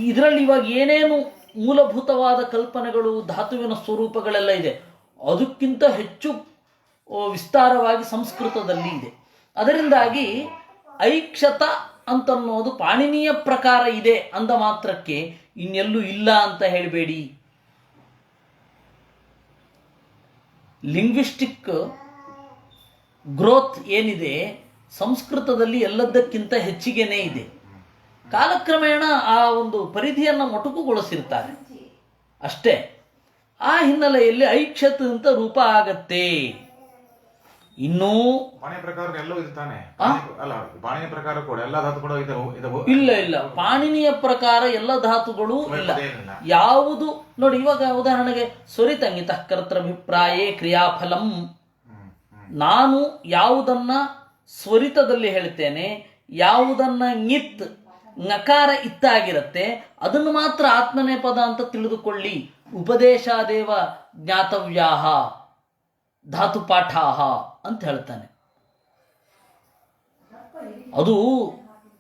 ಇದರಲ್ಲಿ ಇವಾಗ ಏನೇನು ಮೂಲಭೂತವಾದ ಕಲ್ಪನೆಗಳು, ಧಾತುವಿನ ಸ್ವರೂಪಗಳೆಲ್ಲ ಇದೆ, ಅದಕ್ಕಿಂತ ಹೆಚ್ಚು ವಿಸ್ತಾರವಾಗಿ ಸಂಸ್ಕೃತದಲ್ಲಿ ಇದೆ. ಅದರಿಂದಾಗಿ ಐಕ್ಷತ ಅಂತನ್ನೋದು ಪಾಣಿನಿಯ ಪ್ರಕಾರ ಇದೆ ಅಂದ ಮಾತ್ರಕ್ಕೆ ಇನ್ನೆಲ್ಲೂ ಇಲ್ಲ ಅಂತ ಹೇಳಬೇಡಿ. ಲಿಂಗ್ವಿಸ್ಟಿಕ್ ಗ್ರೋತ್ ಏನಿದೆ ಸಂಸ್ಕೃತದಲ್ಲಿ ಎಲ್ಲದಕ್ಕಿಂತ ಹೆಚ್ಚಿಗೆನೇ ಇದೆ. ಕಾಲಕ್ರಮೇಣ ಆ ಒಂದು ಪರಿಧಿಯನ್ನು ಮೊಟಕುಗೊಳಿಸಿರ್ತಾರೆ ಅಷ್ಟೇ. ಆ ಹಿನ್ನೆಲೆಯಲ್ಲಿ ಐಕ್ಷತ್ ಅಂತ ರೂಪ ಆಗತ್ತೆ. ಇನ್ನೂ ಬಾಣಿಯ ಪ್ರಕಾರ ಎಲ್ಲವೂ ಇರ್ತಾನೆ ಅಲ್ಲ, ಬಾಣಿಯ ಪ್ರಕಾರ ಕೂಡ ಎಲ್ಲ ಧಾತು ಕೂಡ ಇಲ್ಲ. ಪಾಣಿನಿಯ ಪ್ರಕಾರ ಎಲ್ಲ ಧಾತುಗಳು ಇಲ್ಲ. ಯಾವುದು ನೋಡಿ, ಇವಾಗ ಉದಾಹರಣೆಗೆ ಸ್ವರಿತಂಗಿತ ಕರ್ತೃಭಿಪ್ರಾಯೇ ಕ್ರಿಯಾಫಲಂ. ನಾನು ಯಾವುದನ್ನ ಸ್ವರಿತದಲ್ಲಿ ಹೇಳ್ತೇನೆ, ಯಾವುದನ್ನ ಞಿತ್ ನಕಾರ ಇತ್ತಾಗಿರುತ್ತೆ, ಅದನ್ನು ಮಾತ್ರ ಆತ್ಮನೇ ಪದ ಅಂತ ತಿಳಿದುಕೊಳ್ಳಿ. ಉಪದೇಶಾದೇವ ಜ್ಞಾತವ್ಯಾಹ ಧಾತುಪಾಠಾಹ ಅಂತ ಹೇಳ್ತಾನೆ. ಅದು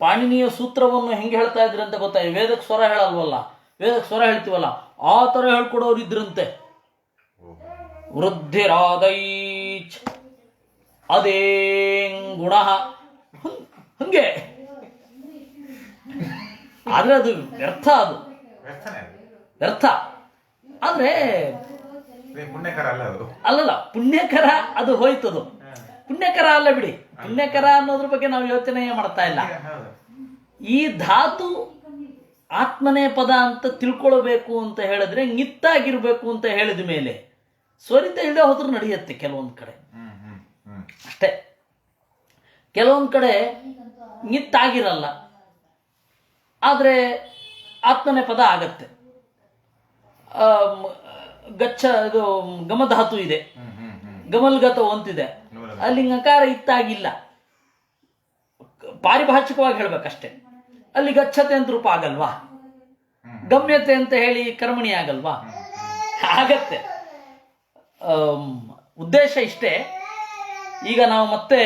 ಪಾಣಿನಿಯ ಸೂತ್ರವನ್ನು ಹೆಂಗೆ ಹೇಳ್ತಾ ಇದ್ರಿ ಅಂತ ಗೊತ್ತಾಯ್ತು. ವೇದಕ್ಕೆ ಸ್ವರ ಹೇಳಲ್ವಲ್ಲ, ವೇದಕ್ಕೆ ಸ್ವರ ಹೇಳ್ತೀವಲ್ಲ, ಆ ಥರ ಹೇಳ್ಕೊಡೋರು ಇದ್ರಂತೆ. ವೃದ್ಧಿರಾದೈಚ್ ಅದೇ ಗುಣ ಹಂಗೆ. ಆದ್ರೆ ಅದು ವ್ಯರ್ಥ, ಅದು ವ್ಯರ್ಥ. ಆದ್ರೆ ಅಲ್ಲಲ್ಲ, ಪುಣ್ಯಕರ ಅದು ಹೋಯ್ತದು. ಪುಣ್ಯಕರ ಅಲ್ಲ ಬಿಡಿ, ಪುಣ್ಯಕರ ಅನ್ನೋದ್ರ ಬಗ್ಗೆ ನಾವು ಯೋಚನೆ ಮಾಡ್ತಾ ಇಲ್ಲ. ಈ ಧಾತು ಆತ್ಮನೇ ಪದ ಅಂತ ತಿಳ್ಕೊಳ್ಬೇಕು ಅಂತ ಹೇಳಿದ್ರೆ ಞಿತ್ತಾಗಿರ್ಬೇಕು ಅಂತ ಹೇಳಿದ ಮೇಲೆ ಸ್ವರಿತ ಇಲ್ಲದೆ ಹೋದ್ರೂ ನಡೆಯುತ್ತೆ ಕೆಲವೊಂದು ಕಡೆ ಅಷ್ಟೇ. ಕೆಲವೊಂದು ಕಡೆ ಞಿತ್ತಾಗಿರಲ್ಲ, ಆದರೆ ಆತ್ಮನೇ ಪದ ಆಗತ್ತೆ. ಗಚ್ಚ ಇದು ಗಮಧಾತು ಇದೆ, ಗಮಲ್ಗತ ಅಂತಿದೆ, ಅಲ್ಲಿ ನಕಾರ ಇತ್ತಾಗಿಲ್ಲ. ಪಾರಿಭಾಷಿಕವಾಗಿ ಹೇಳ್ಬೇಕಷ್ಟೆ. ಅಲ್ಲಿ ಗಚ್ಚತೆ ಅಂತ ರೂಪ ಆಗಲ್ವಾ, ಗಮ್ಯತೆ ಅಂತ ಹೇಳಿ ಕರ್ಮಣಿ ಆಗಲ್ವಾ? ಆಗತ್ತೆ. ಉದ್ದೇಶ ಇಷ್ಟೇ. ಈಗ ನಾವು ಮತ್ತೆ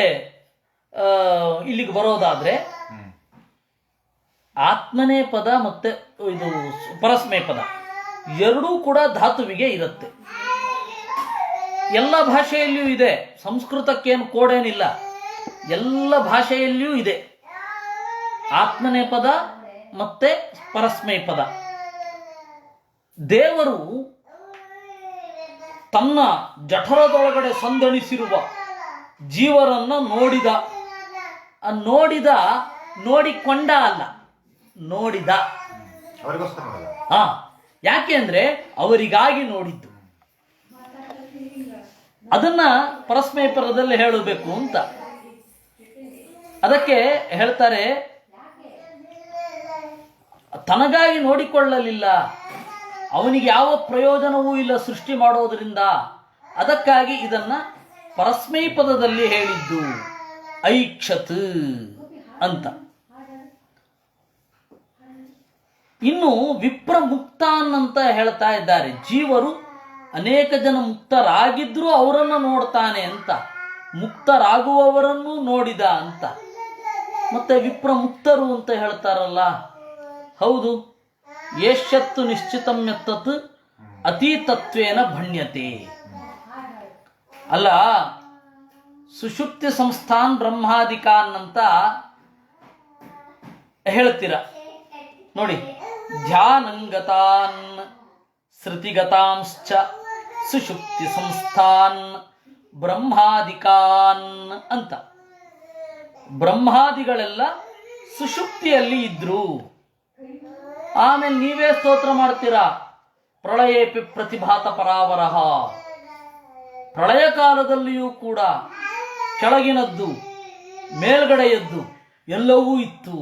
ಇಲ್ಲಿಗೆ ಬರೋದಾದ್ರೆ ಆತ್ಮನೇ ಪದ ಮತ್ತೆ ಇದು ಪರಸ್ಮೈ ಪದ ಎರಡೂ ಕೂಡ ಧಾತುವಿಗೆ ಇರುತ್ತೆ. ಎಲ್ಲ ಭಾಷೆಯಲ್ಲಿಯೂ ಇದೆ, ಸಂಸ್ಕೃತಕ್ಕೇನು ಕೋಡೇನಿಲ್ಲ, ಎಲ್ಲ ಭಾಷೆಯಲ್ಲಿಯೂ ಇದೆ ಆತ್ಮನೇ ಪದ ಮತ್ತೆ ಪರಸ್ಮೈ ಪದ. ದೇವರು ತನ್ನ ಜಠರದೊಳಗಡೆ ಸಂದಣಿಸಿರುವ ಜೀವರನ್ನ ನೋಡಿದ. ನೋಡಿಕೊಂಡ ಅಲ್ಲ, ನೋಡಿದ. ಯಾಕೆ ಅಂದ್ರೆ ಅವರಿಗಾಗಿ ನೋಡಿದ್ದು. ಅದನ್ನ ಪರಸ್ಮೈ ಪದದಲ್ಲಿ ಹೇಳಬೇಕು ಅಂತ. ಅದಕ್ಕೆ ಹೇಳ್ತಾರೆ, ತನಗಾಗಿ ನೋಡಿಕೊಳ್ಳಲಿಲ್ಲ, ಅವನಿಗೆ ಯಾವ ಪ್ರಯೋಜನವೂ ಇಲ್ಲ ಸೃಷ್ಟಿ ಮಾಡೋದ್ರಿಂದ. ಅದಕ್ಕಾಗಿ ಇದನ್ನ ಪರಸ್ಮೈ ಪದದಲ್ಲಿ ಹೇಳಿದ್ದು ಐಕ್ಷತ್ ಅಂತ. ಇನ್ನು ವಿಪ್ರ ಮುಕ್ತಾನ್ ಅಂತ ಹೇಳ್ತಾ ಇದ್ದಾರೆ. ಜೀವರು ಅನೇಕ ಜನ ಮುಕ್ತರಾಗಿದ್ರೂ ಅವರನ್ನು ನೋಡ್ತಾನೆ ಅಂತ, ಮುಕ್ತರಾಗುವವರನ್ನು ನೋಡಿದ ಅಂತ. ಮತ್ತೆ ವಿಪ್ರ ಮುಕ್ತರು ಅಂತ ಹೇಳ್ತಾರಲ್ಲ, ಹೌದು. ಯೇಷತ್ತು ನಿಶ್ಚಿತಂ ಯತ್ತತ್ ಅತೀತತ್ವೇನ ಭಣ್ಯತೆ. ಅಲ್ಲ, ಸುಷುಪ್ತಿ ಸಂಸ್ಥಾನ್ ಬ್ರಹ್ಮಾದಿಕಾನ್ ಅಂತ ಹೇಳ್ತೀರ ನೋಡಿ. ಧ್ಯಾನಂಗತಾನ್ ಶ್ರುತಿಗತಾಂಶ್ಚ ಸುಷುಪ್ತಿ ಸಂಸ್ಥಾನ್ ಬ್ರಹ್ಮಾದಿಕಾನ್ ಅಂತ. ಬ್ರಹ್ಮಾದಿಗಳೆಲ್ಲ ಸುಷುಪ್ತಿಯಲ್ಲಿ ಇದ್ರು. ಆಮೇಲೆ ನೀವೇ ಸ್ತೋತ್ರ ಮಾಡ್ತೀರಾ, ಪ್ರಳಯೇಪಿ ಪ್ರತಿಭಾತ ಪರಾವರಹ. ಪ್ರಳಯ ಕಾಲದಲ್ಲಿಯೂ ಕೂಡ ಕೆಳಗಿನದ್ದು ಮೇಲ್ಗಡೆಯದ್ದು ಎಲ್ಲವೂ ಇತ್ತು,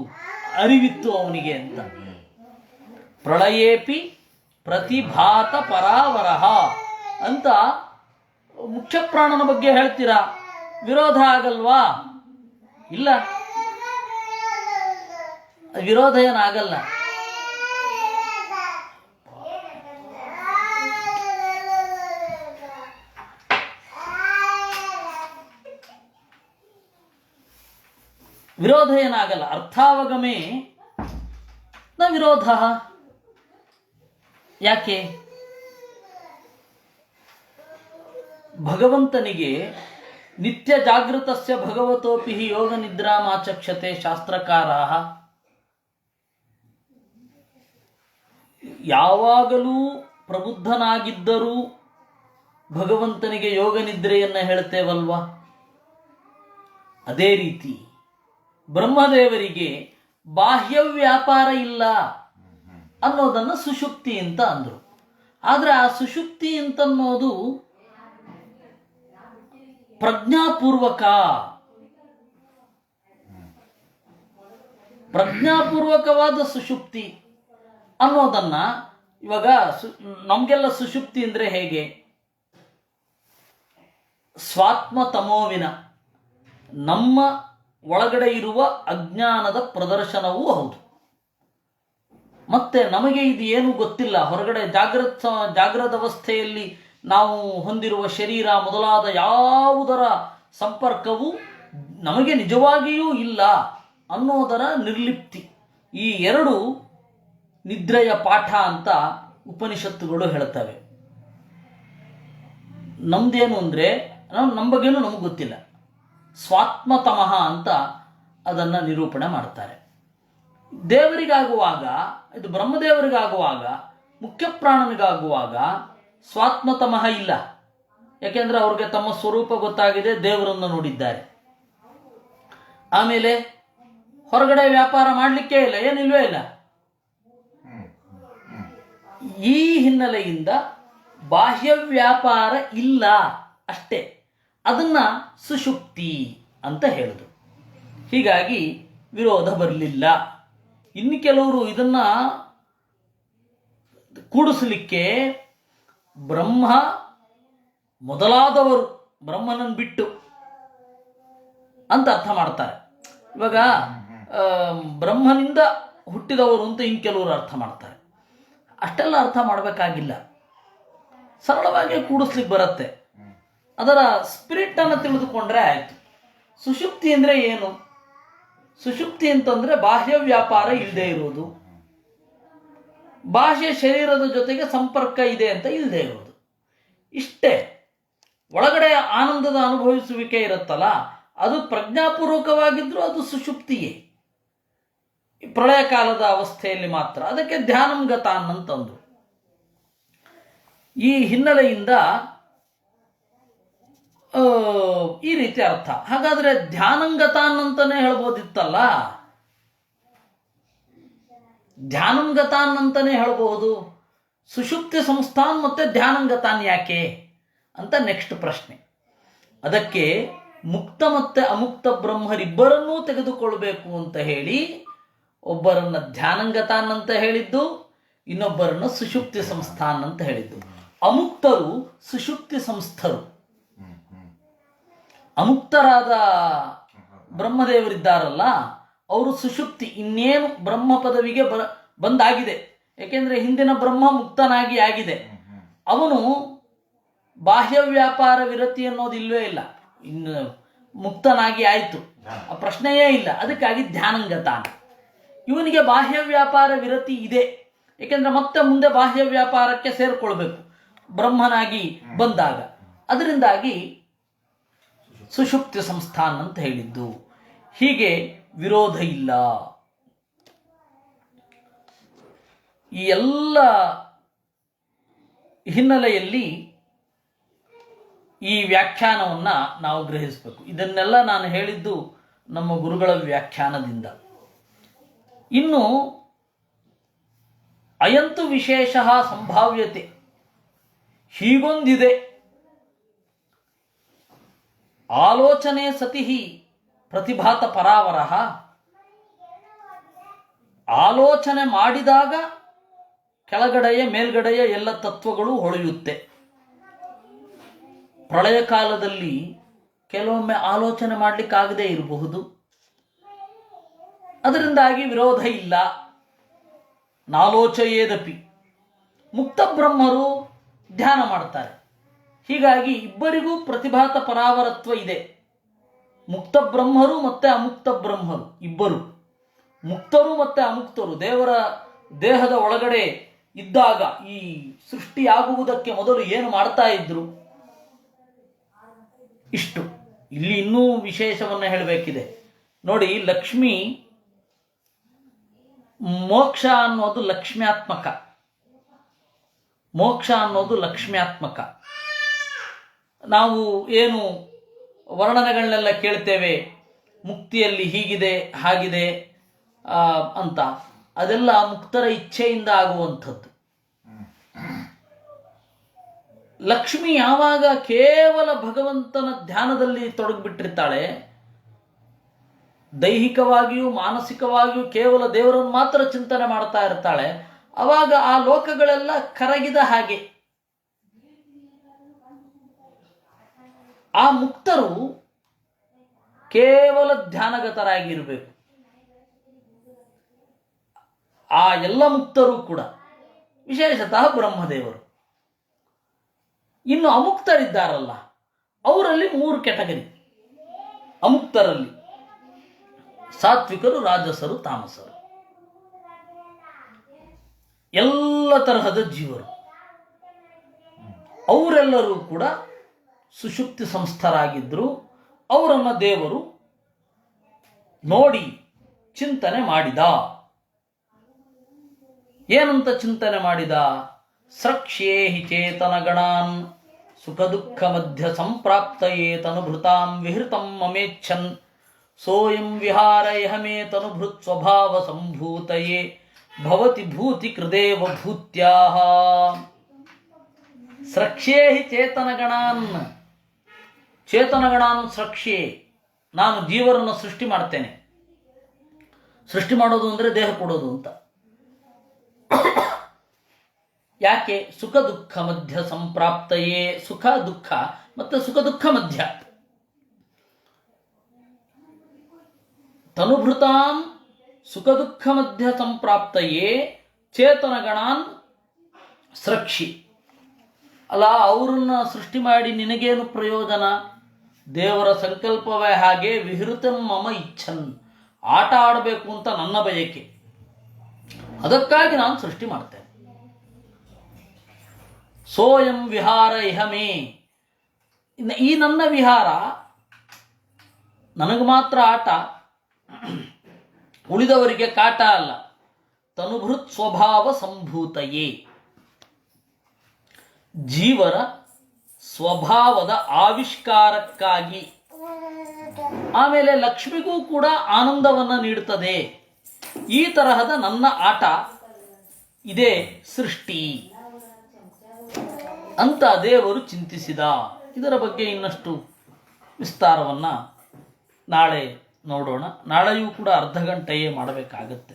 ಅರಿವಿತ್ತು ಅವನಿಗೆ ಅಂತ. ಪ್ರಳಯೇಪಿ ಪ್ರತಿಭಾತ ಪರಾವರಹ ಅಂತ ಮುಖ್ಯ ಪ್ರಾಣನ ಬಗ್ಗೆ ಹೇಳ್ತೀರಾ. ವಿರೋಧ ಆಗಲ್ವಾ? ಇಲ್ಲ, ವಿರೋಧ ಏನಾಗಲ್ಲ. ವಿರೋಧ ಏನಾಗಲ್ಲ. ಅರ್ಥಾವಗಮೇ ನ ವಿರೋಧ. ಯಾಕೆ? ಭಗವಂತನಿಗೆ ನಿತ್ಯ ಜಾಗೃತಸ್ಯ ಭಗವತೋಪಿ ಯೋಗ ನಿದ್ರಾಮಾಚಕ್ಷತೆ ಶಾಸ್ತ್ರಕಾರಾಹ. ಯಾವಾಗಲೂ ಪ್ರಬುದ್ಧನಾಗಿದ್ದರೂ ಭಗವಂತನಿಗೆ ಯೋಗ ನಿದ್ರೆಯನ್ನ ಹೇಳ್ತೇವಲ್ವಾ? ಅದೇ ರೀತಿ ಬ್ರಹ್ಮದೇವರಿಗೆ ಬಾಹ್ಯ ವ್ಯಾಪಾರ ಇಲ್ಲ ಅನ್ನೋದನ್ನು ಸುಷುಪ್ತಿ ಅಂತ ಅಂದ್ರು. ಆದ್ರೆ ಆ ಸುಷುಪ್ತಿ ಅಂತನ್ನೋದು ಪ್ರಜ್ಞಾಪೂರ್ವಕವಾದ ಸುಷುಪ್ತಿ ಅನ್ನೋದನ್ನ ಇವಾಗ ನಮ್ಗೆಲ್ಲ ಸುಷುಪ್ತಿ ಅಂದ್ರೆ ಹೇಗೆ? ಸ್ವಾತ್ಮ ತಮೋವಿನ ನಮ್ಮ ಒಳಗಡೆ ಇರುವ ಅಜ್ಞಾನದ ಪ್ರದರ್ಶನವೂ ಹೌದು. ಮತ್ತೆ ನಮಗೆ ಇದು ಏನು ಗೊತ್ತಿಲ್ಲ. ಹೊರಗಡೆ ಜಾಗೃತ ಅವಸ್ಥೆಯಲ್ಲಿ ನಾವು ಹೊಂದಿರುವ ಶರೀರ ಮೊದಲಾದ ಯಾವುದರ ಸಂಪರ್ಕವು ನಮಗೆ ನಿಜವಾಗಿಯೂ ಇಲ್ಲ ಅನ್ನೋದರ ನಿರ್ಲಿಪ್ತಿ. ಈ ಎರಡು ನಿದ್ರೆಯ ಪಾಠ ಅಂತ ಉಪನಿಷತ್ತುಗಳು ಹೇಳ್ತವೆ. ನಮ್ದೇನು ಅಂದರೆ ನಮ್ಮ ಬಗ್ಗೆನೂ ನಮಗೆ ಗೊತ್ತಿಲ್ಲ. ಸ್ವಾತ್ಮತಮಃ ಅಂತ ಅದನ್ನು ನಿರೂಪಣೆ ಮಾಡ್ತಾರೆ. ದೇವರಿಗಾಗುವಾಗ, ಇದು ಬ್ರಹ್ಮದೇವರಿಗಾಗುವಾಗ, ಮುಖ್ಯ ಪ್ರಾಣನಿಗಾಗುವಾಗ ಸ್ವಾತ್ಮತಮಃ ಇಲ್ಲ. ಯಾಕೆಂದ್ರೆ ಅವ್ರಿಗೆ ತಮ್ಮ ಸ್ವರೂಪ ಗೊತ್ತಾಗಿದೆ, ದೇವರನ್ನು ನೋಡಿದ್ದಾರೆ. ಆಮೇಲೆ ಹೊರಗಡೆ ವ್ಯಾಪಾರ ಮಾಡಲಿಕ್ಕೆ ಇಲ್ಲ, ಏನಿಲ್ವೇ ಇಲ್ಲ. ಈ ಹಿನ್ನೆಲೆಯಿಂದ ಬಾಹ್ಯ ವ್ಯಾಪಾರ ಇಲ್ಲ ಅಷ್ಟೇ. ಅದನ್ನ ಸುಷುಪ್ತಿ ಅಂತ ಹೇಳುದು. ಹೀಗಾಗಿ ವಿರೋಧ ಬರಲಿಲ್ಲ. ಇನ್ನು ಕೆಲವರು ಇದನ್ನ ಕೂಡಿಸಲಿಕ್ಕೆ ಬ್ರಹ್ಮ ಮೊದಲಾದವರು ಬ್ರಹ್ಮನನ್ನು ಬಿಟ್ಟು ಅಂತ ಅರ್ಥ ಮಾಡ್ತಾರೆ. ಇವಾಗ ಬ್ರಹ್ಮನಿಂದ ಹುಟ್ಟಿದವರು ಅಂತ ಇನ್ನು ಕೆಲವರು ಅರ್ಥ ಮಾಡ್ತಾರೆ. ಅಷ್ಟೆಲ್ಲ ಅರ್ಥ ಮಾಡಬೇಕಾಗಿಲ್ಲ, ಸರಳವಾಗಿ ಕೂಡಿಸ್ಲಿಕ್ಕೆ ಬರುತ್ತೆ. ಅದರ ಸ್ಪಿರಿಟ್ ಅನ್ನು ತಿಳಿದುಕೊಂಡ್ರೆ ಆಯ್ತು. ಸುಷುಪ್ತಿ ಅಂದ್ರೆ ಏನು? ಸುಷುಪ್ತಿ ಅಂತಂದ್ರೆ ಬಾಹ್ಯ ವ್ಯಾಪಾರ ಇಲ್ಲದೆ ಇರುವುದು, ಬಾಹ್ಯ ಶರೀರದ ಜೊತೆಗೆ ಸಂಪರ್ಕ ಇದೆ ಅಂತ ಇಲ್ಲದೆ ಇರುವುದು, ಇಷ್ಟೇ. ಒಳಗಡೆ ಆನಂದದ ಅನುಭವಿಸುವಿಕೆ ಇರುತ್ತಲ್ಲ, ಅದು ಪ್ರಜ್ಞಾಪೂರ್ವಕವಾಗಿದ್ರೂ ಅದು ಸುಷುಪ್ತಿಯೇ, ಪ್ರಳಯ ಕಾಲದ ಅವಸ್ಥೆಯಲ್ಲಿ ಮಾತ್ರ. ಅದಕ್ಕೆ ಧ್ಯಾನಂಗತಾನ್ ಅಂತಂದು. ಈ ಹಿನ್ನೆಲೆಯಿಂದ ಈ ರೀತಿ ಅರ್ಥ. ಹಾಗಾದ್ರೆ ಧ್ಯಾನಂಗತಾನ್ ಅಂತಾನೆ ಹೇಳ್ಬೋದಿತ್ತಲ್ಲ, ಧ್ಯಾನಂಗತಾನ್ ಅಂತಾನೆ ಹೇಳ್ಬಹುದು. ಸುಷುಪ್ತಿ ಸಂಸ್ಥಾನ್ ಮತ್ತೆ ಧ್ಯಾನಂಗತಾನ್ ಯಾಕೆ ಅಂತ ನೆಕ್ಸ್ಟ್ ಪ್ರಶ್ನೆ. ಅದಕ್ಕೆ ಮುಕ್ತ ಮತ್ತೆ ಅಮುಕ್ತ ಬ್ರಹ್ಮರಿಬ್ಬರನ್ನೂ ತೆಗೆದುಕೊಳ್ಬೇಕು ಅಂತ ಹೇಳಿ ಒಬ್ಬರನ್ನ ಧ್ಯಾನಂಗತಾನ್ ಅಂತ ಹೇಳಿದ್ದು, ಇನ್ನೊಬ್ಬರನ್ನ ಸುಷುಪ್ತಿ ಸಂಸ್ಥಾನ್ ಅಂತ ಹೇಳಿದ್ದು. ಅಮುಕ್ತರು ಸುಷುಪ್ತಿ ಸಂಸ್ಥರು. ಅಮುಕ್ತರಾದ ಬ್ರಹ್ಮದೇವರಿದ್ದಾರಲ್ಲ, ಅವರು ಸುಷುಪ್ತಿ, ಇನ್ನೇನು ಬ್ರಹ್ಮ ಪದವಿಗೆ ಬಂದಾಗಿದೆ. ಯಾಕೆಂದ್ರೆ ಹಿಂದಿನ ಬ್ರಹ್ಮ ಮುಕ್ತನಾಗಿ ಆಗಿದೆ. ಅವನು ಬಾಹ್ಯ ವ್ಯಾಪಾರ ವಿರತಿ ಅನ್ನೋದು ಇಲ್ವೇ ಇಲ್ಲ, ಇನ್ನು ಮುಕ್ತನಾಗಿ ಆಯಿತು, ಆ ಪ್ರಶ್ನೆಯೇ ಇಲ್ಲ. ಅದಕ್ಕಾಗಿ ಧ್ಯಾನಂಗತಾನ. ಇವನಿಗೆ ಬಾಹ್ಯ ವ್ಯಾಪಾರ ವಿರತಿ ಇದೆ, ಏಕೆಂದ್ರೆ ಮತ್ತೆ ಮುಂದೆ ಬಾಹ್ಯ ವ್ಯಾಪಾರಕ್ಕೆ ಸೇರಿಕೊಳ್ಬೇಕು ಬ್ರಹ್ಮನಾಗಿ ಬಂದಾಗ. ಅದರಿಂದಾಗಿ ಸುಷುಪ್ತಿ ಸಂಸ್ಥಾನ ಅಂತ ಹೇಳಿದ್ದು. ಹೀಗೆ ವಿರೋಧ ಇಲ್ಲ. ಈ ಎಲ್ಲ ಹಿನ್ನೆಲೆಯಲ್ಲಿ ಈ ವ್ಯಾಖ್ಯಾನವನ್ನ ನಾವು ಗ್ರಹಿಸಬೇಕು. ಇದನ್ನೆಲ್ಲ ನಾನು ಹೇಳಿದ್ದು ನಮ್ಮ ಗುರುಗಳ ವ್ಯಾಖ್ಯಾನದಿಂದ. ಇನ್ನು ಅಯಂತು ವಿಶೇಷ ಸಂಭಾವ್ಯತೆ ಹೀಗೊಂದಿದೆ. ಆಲೋಚನೆ ಸತಿ ಪ್ರತಿಭಾತ ಪರಾವರ. ಆಲೋಚನೆ ಮಾಡಿದಾಗ ಕೆಳಗಡೆಯ ಮೇಲ್ಗಡೆಯ ಎಲ್ಲ ತತ್ವಗಳು ಹೊಳೆಯುತ್ತೆ. ಪ್ರಳಯ ಕಾಲದಲ್ಲಿ ಕೆಲವೊಮ್ಮೆ ಆಲೋಚನೆ ಮಾಡಲಿಕ್ಕಾಗದೇ ಇರಬಹುದು. ಅದರಿಂದಾಗಿ ವಿರೋಧ ಇಲ್ಲ. ನಾಲೋಚಯೇದಪಿ. ಮುಕ್ತ ಬ್ರಹ್ಮರು ಧ್ಯಾನ ಮಾಡ್ತಾರೆ. ಹೀಗಾಗಿ ಇಬ್ಬರಿಗೂ ಪ್ರತಿಭಾತ ಪರಾವರತ್ವ ಇದೆ. ಮುಕ್ತ ಬ್ರಹ್ಮರು ಮತ್ತೆ ಅಮುಕ್ತ ಬ್ರಹ್ಮರು ಇಬ್ಬರು, ಮುಕ್ತರು ಮತ್ತೆ ಅಮುಕ್ತರು ದೇವರ ದೇಹದ ಒಳಗಡೆ ಇದ್ದಾಗ ಈ ಸೃಷ್ಟಿಯಾಗುವುದಕ್ಕೆ ಮೊದಲು ಏನು ಮಾಡ್ತಾ ಇದ್ರು, ಇಷ್ಟು. ಇಲ್ಲಿ ಇನ್ನೂ ವಿಶೇಷವನ್ನು ಹೇಳಬೇಕಿದೆ ನೋಡಿ. ಲಕ್ಷ್ಮಿ ಮೋಕ್ಷ ಅನ್ನೋದು ಲಕ್ಷ್ಮ್ಯಾತ್ಮಕ. ಮೋಕ್ಷ ಅನ್ನೋದು ಲಕ್ಷ್ಮ್ಯಾತ್ಮಕ. ನಾವು ಏನು ವರ್ಣನೆಗಳನ್ನೆಲ್ಲ ಕೇಳ್ತೇವೆ, ಮುಕ್ತಿಯಲ್ಲಿ ಹೀಗಿದೆ ಹಾಗಿದೆ ಅಂತ, ಅದೆಲ್ಲ ಮುಕ್ತರ ಇಚ್ಛೆಯಿಂದ ಆಗುವಂಥದ್ದು. ಲಕ್ಷ್ಮಿ ಯಾವಾಗ ಕೇವಲ ಭಗವಂತನ ಧ್ಯಾನದಲ್ಲಿ ತೊಡಗಿಬಿಟ್ಟಿರ್ತಾಳೆ, ದೈಹಿಕವಾಗಿಯೂ ಮಾನಸಿಕವಾಗಿಯೂ ಕೇವಲ ದೇವರನ್ನು ಮಾತ್ರ ಚಿಂತನೆ ಮಾಡ್ತಾ ಇರ್ತಾಳೆ, ಅವಾಗ ಆ ಲೋಕಗಳೆಲ್ಲ ಕರಗಿದ ಹಾಗೆ. ಆ ಮುಕ್ತರು ಕೇವಲ ಧ್ಯಾನಗತರಾಗಿರಬೇಕು. ಆ ಎಲ್ಲ ಮುಕ್ತರು ಕೂಡ, ವಿಶೇಷತಃ ಬ್ರಹ್ಮದೇವರು. ಇನ್ನು ಅಮುಕ್ತರಿದ್ದಾರಲ್ಲ, ಅವರಲ್ಲಿ 3 ಕೆಟಗರಿ. ಅಮುಕ್ತರಲ್ಲಿ ಸಾತ್ವಿಕರು, ರಾಜಸರು, ತಾಮಸರು, ಎಲ್ಲ ತರಹದ ಜೀವರು. ಅವರೆಲ್ಲರೂ ಕೂಡ ಸುಷುಪ್ತಿ ಸಂಸ್ಥರಾಗಿದ್ದರು. ಅವರನ್ನ ದೇವರು ನೋಡಿ ಚಿಂತನೆ ಮಾಡಿದ. ಏನಂತ ಚಿಂತನೆ ಮಾಡಿದ? ಸ್ರಕ್ಷ್ಯೇ ಹಿ ಚೇತನಗಣಾನ್ ಸುಖ ದುಃಖ ಮಧ್ಯ ಸಂಪ್ರಾಪ್ತಯೇ ತನುಭೃತಾಂ ವಿಹೃತಂ ಮಮೇಚ್ಛನ್ ಸೋಯಂ ವಿಹಾರಯಹ ಮೇ ತನುಭೃತ್ ಸ್ವಭಾವ ಸಂಭೂತಯೇ ಭವತಿ ಭೂತಿ ಕೃದೇವ ಭೂತ್ಯಾಹ. ಸ್ರಕ್ಷ್ಯೇ ಹಿ ಚೇತನಗಣಾನ್. ಚೇತನಗಣಾನ್ ಸ್ರಕ್ಷ್ಯೇ. ನಾನು ಜೀವರನ್ನು ಸೃಷ್ಟಿ ಮಾಡ್ತೇನೆ. ಸೃಷ್ಟಿ ಮಾಡೋದು ಅಂದರೆ ದೇಹ ಕೊಡೋದು ಅಂತ. ಯಾಕೆ? ಸುಖ ದುಃಖ ಮಧ್ಯ ಸಂಪ್ರಾಪ್ತಯೇ. ಸುಖ ದುಃಖ ಮತ್ತು ಸುಖ ದುಃಖ ಮಧ್ಯ. ತನುಭೃತಾಂ ಸುಖ ದುಃಖ ಮಧ್ಯ ಸಂಪ್ರಾಪ್ತಯೇ ಚೇತನಗಣಾನ್ ಸ್ರಕ್ಷಿ. ಅಲ್ಲ, ಅವರನ್ನ ಸೃಷ್ಟಿ ಮಾಡಿ ನಿನಗೇನು ಪ್ರಯೋಜನ? ದೇವರ ಸಂಕಲ್ಪವೇ ಹಾಗೆ. ವಿಹೃತಂ ಮಮ ಇಚ್ಛನ್, ಆಟ ಆಡಬೇಕು ಅಂತ ನನ್ನ ಬಯಕೆ, ಅದಕ್ಕಾಗಿ ನಾನು ಸೃಷ್ಟಿ ಮಾಡ್ತೇನೆ. ಸೋಯಂ ವಿಹಾರ ಇಹಮೇ, ಈ ನನ್ನ ವಿಹಾರ ನನಗೆ ಮಾತ್ರ ಆಟ, ಉಳಿದವರಿಗೆ ಕಾಟ ಅಲ್ಲ. ತನುಭೃತ್ ಸ್ವಭಾವ ಸಂಭೂತಯೇ, ಜೀವರ ಸ್ವಭಾವದ ಆವಿಷ್ಕಾರಕ್ಕಾಗಿ. ಆಮೇಲೆ ಲಕ್ಷ್ಮಿಗೂ ಕೂಡ ಆನಂದವನ್ನು ನೀಡುತ್ತದೆ. ಈ ತರಹದ ನನ್ನ ಆಟ ಇದೇ ಸೃಷ್ಟಿ ಅಂತ ದೇವರು ಚಿಂತಿಸಿದ. ಇದರ ಬಗ್ಗೆ ಇನ್ನಷ್ಟು ವಿಸ್ತಾರವನ್ನು ನಾಳೆ ನೋಡೋಣ. ನಾಳೆಯೂ ಕೂಡ ಅರ್ಧ ಗಂಟೆಯೇ ಮಾಡಬೇಕಾಗತ್ತೆ.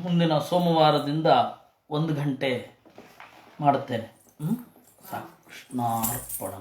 ಮುಂದಿನ ಸೋಮವಾರದಿಂದ 1 ಗಂಟೆ ಮಾಡುತ್ತೇನೆ. ಸಾಕು. ಕೃಷ್ಣಾರ್ಪಣ.